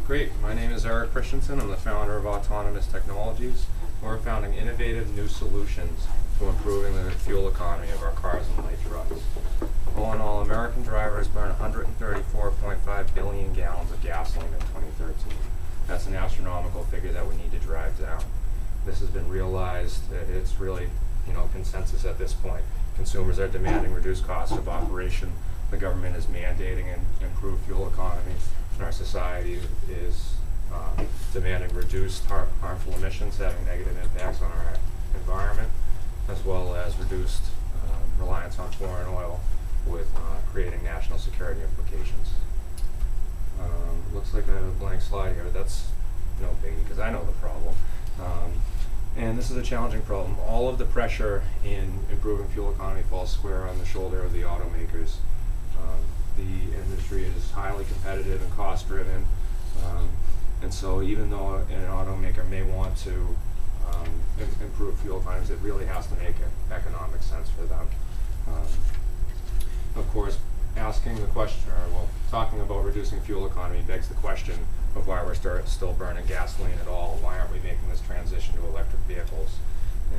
Great. My name is Eric Christensen. I'm the founder of Autonomous Technologies. We're founding innovative new solutions to improving the fuel economy of our cars and light trucks. All in all, American drivers burn 134.5 billion gallons of gasoline in 2013. That's an astronomical figure that we need to drive down. This has been realized. It's really, consensus at this point. Consumers are demanding reduced costs of operation. The government is mandating an improved fuel economy, and our society is demanding reduced harmful emissions, having negative impacts on our environment, as well as reduced reliance on foreign oil, with creating national security implications. Looks like I have a blank slide here. That's no biggie because I know the problem. And this is a challenging problem. All of the pressure in improving fuel economy falls square on the shoulder of the automakers. The industry is highly competitive and cost-driven, and so even though an automaker may want to improve fuel economies, it really has to make economic sense for them. Of course, asking the question, talking about reducing fuel economy begs the question of why we're still burning gasoline at all. Why aren't we making this transition to electric vehicles?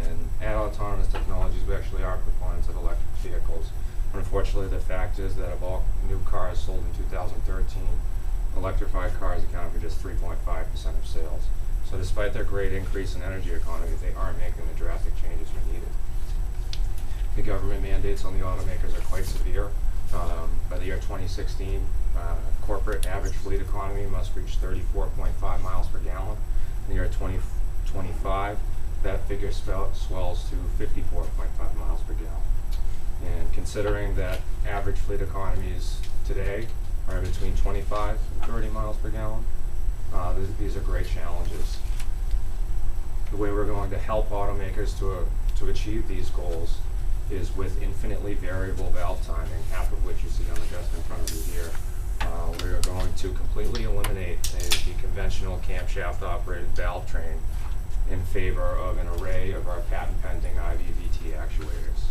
And at Autonomous Technologies, we actually are proponents of electric vehicles. Unfortunately, the fact is that of all new cars sold in 2013, electrified cars account for just 3.5% of sales. So despite their great increase in energy economy, they aren't making the drastic changes we needed. The government mandates on the automakers are quite severe. By the year 2016, corporate average fleet economy must reach 34.5 miles per gallon. In the year 2025, that figure swells to 54.5 miles per gallon. And considering that average fleet economies today are between 25 and 30 miles per gallon, these are great challenges. The way we're going to help automakers to achieve these goals is with infinitely variable valve timing, half of which you see on the desk in front of you here. We are going to completely eliminate the conventional camshaft operated valve train in favor of an array of our patent pending IVVT actuators.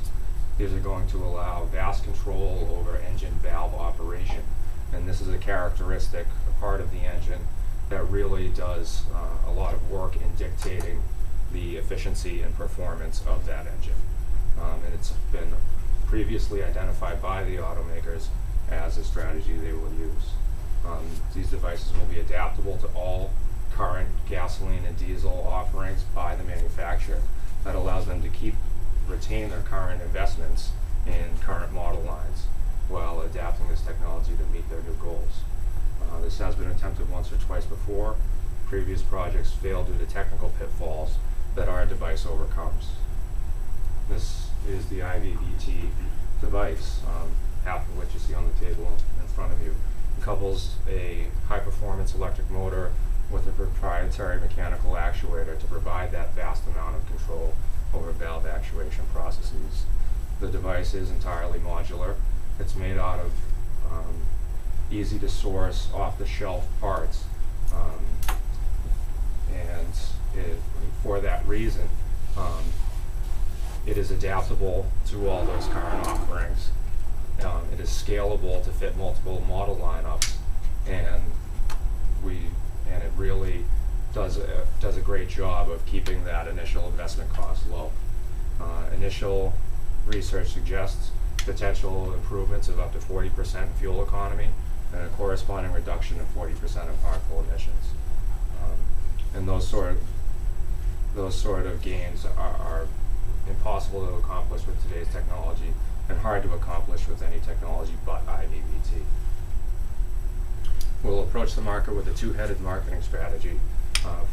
These are going to allow vast control over engine valve operation, and this is a characteristic, a part of the engine that really does a lot of work in dictating the efficiency and performance of that engine. And it's been previously identified by the automakers as a strategy they will use. These devices will be adaptable to all current gasoline and diesel offerings by the manufacturer. That allows them to retain their current investments in current model lines while adapting this technology to meet their new goals. This has been attempted once or twice before. Previous projects failed due to technical pitfalls that our device overcomes. This is the IVVT device, half of which you see on the table in front of you. It couples a high-performance electric motor with a proprietary mechanical actuator to provide that vast amount of control over valve actuation processes. The device is entirely modular. It's made out of easy-to-source, off-the-shelf parts, and for that reason, it is adaptable to all those current offerings. It is scalable to fit multiple model lineups, and it really does a great job of keeping that initial investment cost low. Initial research suggests potential improvements of up to 40% fuel economy and a corresponding reduction of 40% of harmful emissions. And those sort of gains are impossible to accomplish with today's technology and hard to accomplish with any technology but IVVT. We'll approach the market with a two-headed marketing strategy.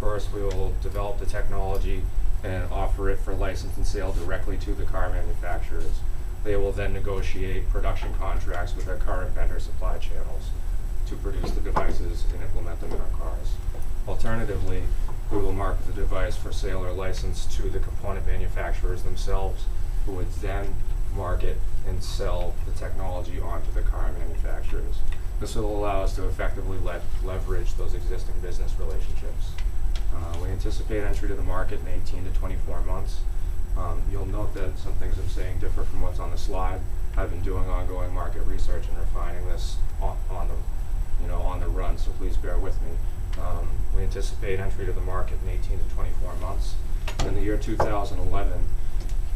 First, we will develop the technology and offer it for license and sale directly to the car manufacturers. They will then negotiate production contracts with their current vendor supply channels to produce the devices and implement them in our cars. Alternatively, we will market the device for sale or license to the component manufacturers themselves, who would then market and sell the technology onto the car manufacturers. This will allow us to effectively leverage those existing business relationships. We anticipate entry to the market in 18 to 24 months. You'll note that some things I'm saying differ from what's on the slide. I've been doing ongoing market research and refining this on the run, so please bear with me. We anticipate entry to the market in 18 to 24 months. In the year 2011,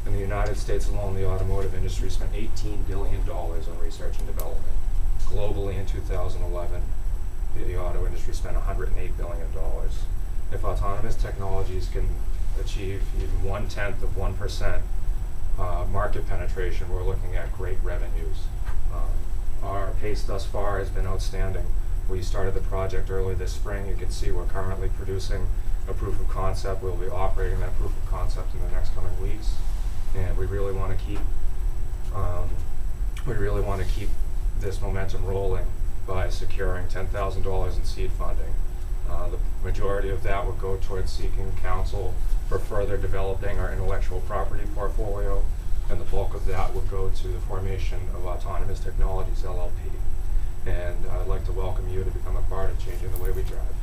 in the United States alone, the automotive industry spent $18 billion on research and development. Globally in 2011, the auto industry spent $108 billion. If autonomous technologies can achieve even 0.1% market penetration, we're looking at great revenues. Our pace thus far has been outstanding. We started the project early this spring. You can see we're currently producing a proof of concept. We'll be operating that proof of concept in the next coming weeks, and we really want to keep this momentum rolling by securing $10,000 in seed funding. The majority of that would go towards seeking counsel for further developing our intellectual property portfolio, and the bulk of that would go to the formation of Autonomous Technologies LLP. And I'd like to welcome you to become a part of changing the way we drive.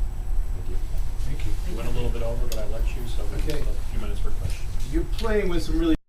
Thank you. Thank you. We went a little bit over, but I let you, so we have a few minutes for questions. You're playing with some really